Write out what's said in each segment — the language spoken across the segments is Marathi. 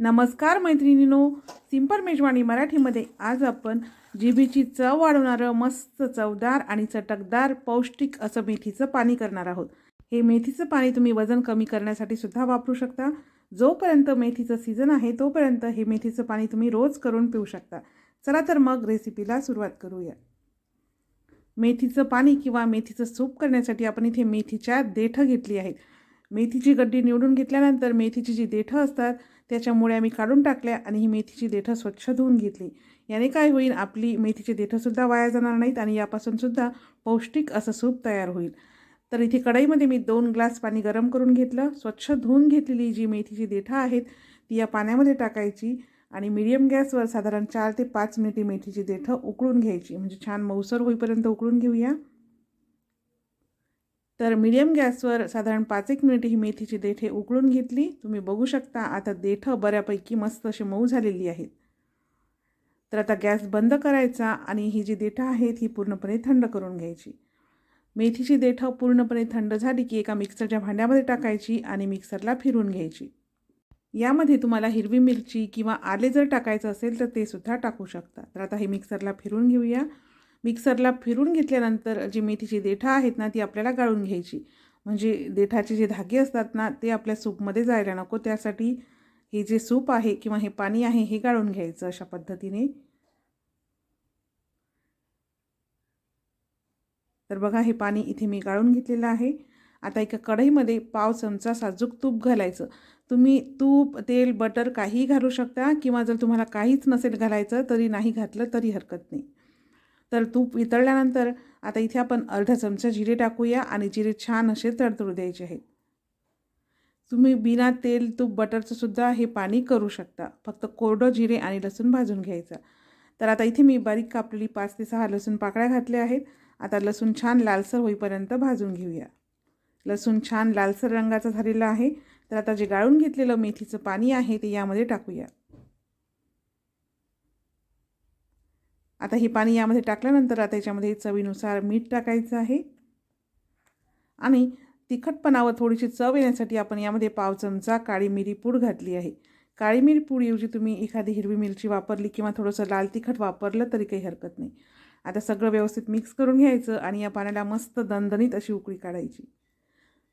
नमस्कार मैत्रिणींनो, सिंपल मेजवानी मराठीमध्ये आज आपण जिभेची चव वाढवणारं मस्त चवदार आणि चटकदार पौष्टिक असं मेथीचं पाणी करणार आहोत। हे मेथीचं पाणी तुम्ही वजन कमी करण्यासाठी सुद्धा वापरू शकता। जोपर्यंत मेथीचं सीझन आहे तोपर्यंत हे मेथीचं पाणी तुम्ही रोज करून पिऊ शकता। चला तर मग रेसिपीला सुरुवात करूया। मेथीचं पाणी किंवा मेथीचं सूप करण्यासाठी आपण इथे मेथीच्या देठ घेतली आहेत। मेथीची गड्डी निवडून घेतल्यानंतर मेथीची जी देठ असतात त्याच्या मुळ्या मी काढून टाकल्या आणि ही मेथीची देठ स्वच्छ धुवून घेतली। याने काय होईल, आपली मेथीची देठ सुद्धा वाया जाणार नाहीत आणि यापासून सुद्धा पौष्टिक असं सूप तयार होईल। तर इथे कढईमध्ये मी 2 ग्लास पाणी गरम करून घेतलं। स्वच्छ धुवून घेतलेली जी मेथीची देठ आहेत ती या पाण्यामध्ये टाकायची आणि मीडियम गॅसवर साधारण 4 ते 5 मिनिटे मेथीची देठ उकळून घ्यायची, म्हणजे छान मऊसर होईपर्यंत उकळून घेऊया। तर मीडियम गॅसवर साधारण 5-1 मिनिट ही मेथीची देठे उकळून घेतली। तुम्ही बघू शकता आता देठ बऱ्यापैकी मस्त अशी मऊ झालेली आहेत। तर आता गॅस बंद करायचा आणि ही जी देठ आहेत ही पूर्णपणे थंड करून घ्यायची। मेथीची देठ पूर्णपणे थंड झाली की एका मिक्सरच्या भांड्यामध्ये टाकायची आणि मिक्सरला फिरवून घ्यायची। यामध्ये तुम्हाला हिरवी मिरची किंवा आले जर टाकायचं असेल तर ते सुद्धा टाकू शकता। तर आता हे मिक्सरला फिरवून घेऊया। मिक्सरला फिरून घेतल्यानंतर जी मेथीची देठ आहेत ना ती आपल्याला गाळून घ्यायची, म्हणजे देठाचे जे धागे असतात ना ते आपल्या सूपमध्ये जायला नको, त्यासाठी हे जे सूप आहे किंवा हे पाणी आहे हे गाळून घ्यायचं अशा पद्धतीने। तर बघा हे पाणी इथे मी गाळून घेतलेलं आहे। आता एका कढईमध्ये पाव चमचा साजूक तूप घालायचं। तुम्ही तूप, तेल, बटर काहीही घालू शकता किंवा जर तुम्हाला काहीच नसेल घालायचं तरी नाही घातलं तरी हरकत नाही। तर तूप वितळल्यानंतर आता इथे आपण अर्धा चमचा जिरे टाकूया आणि जिरे छान असे तडतडू द्यायचे आहेत। तुम्ही बिना तेल, तूप, बटरचं सुद्धा हे पाणी करू शकता, फक्त कोरडं जिरे आणि लसूण भाजून घ्यायचा। तर आता इथे मी बारीक कापलेली 5 ते 6 लसूण पाकळ्या घातल्या आहेत। आता लसूण छान लालसर होईपर्यंत भाजून घेऊया। लसूण छान लालसर रंगाचा झालेला आहे। तर आता जे गाळून घेतलेलं मेथीचं पाणी आहे ते यामध्ये टाकूया। आता हे पाणी यामध्ये टाकल्यानंतर आता याच्यामध्ये चवीनुसार मीठ टाकायचं आहे आणि तिखटपणावर थोडीशी चव येण्यासाठी आपण यामध्ये पाव चमचा काळी मिरी पूड घातली आहे। काळी मिरी पूडऐवजी तुम्ही एखादी हिरवी मिरची वापरली किंवा थोडंसं लाल तिखट वापरलं तरी काही हरकत नाही। आता सगळं व्यवस्थित मिक्स करून घ्यायचं आणि या पाण्याला मस्त दणदणीत अशी उकळी काढायची।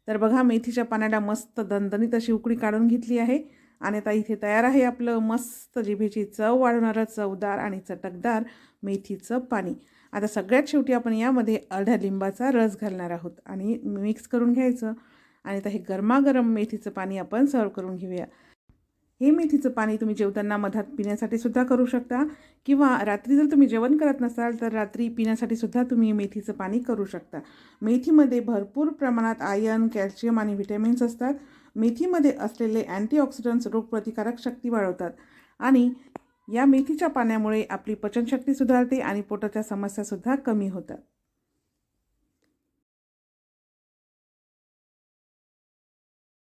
तर बघा मेथीच्या पाण्याला मस्त दणदणीत अशी उकळी काढून घेतली आहे आणि आता इथे तयार आहे आपलं मस्त जिभेची चव वाढवणारं चवदार आणि चटकदार मेथीचं पाणी। आता सगळ्यात शेवटी आपण यामध्ये अर्धा लिंबाचा रस घालणार आहोत आणि मिक्स करून घ्यायचं आणि आता हे गरमागरम मेथीचं पाणी आपण सर्व करून घेऊया। हे मेथीचं पाणी तुम्ही जेवताना मधात पिण्यासाठी सुद्धा करू शकता किंवा रात्री जर तुम्ही जेवण करत नसाल तर रात्री पिण्यासाठी सुद्धा तुम्ही मेथीचं पाणी करू शकता। मेथीमध्ये भरपूर प्रमाणात आयर्न, कॅल्शियम आणि व्हिटॅमिन्स असतात। मेथीमध्ये असलेले अँटीऑक्सिडंट्स रोगप्रतिकारक शक्ती वाढवतात आणि या मेथीच्या पाण्यामुळे आपली पचनशक्ती सुधारते आणि पोटाच्या समस्या सुद्धा कमी होतात।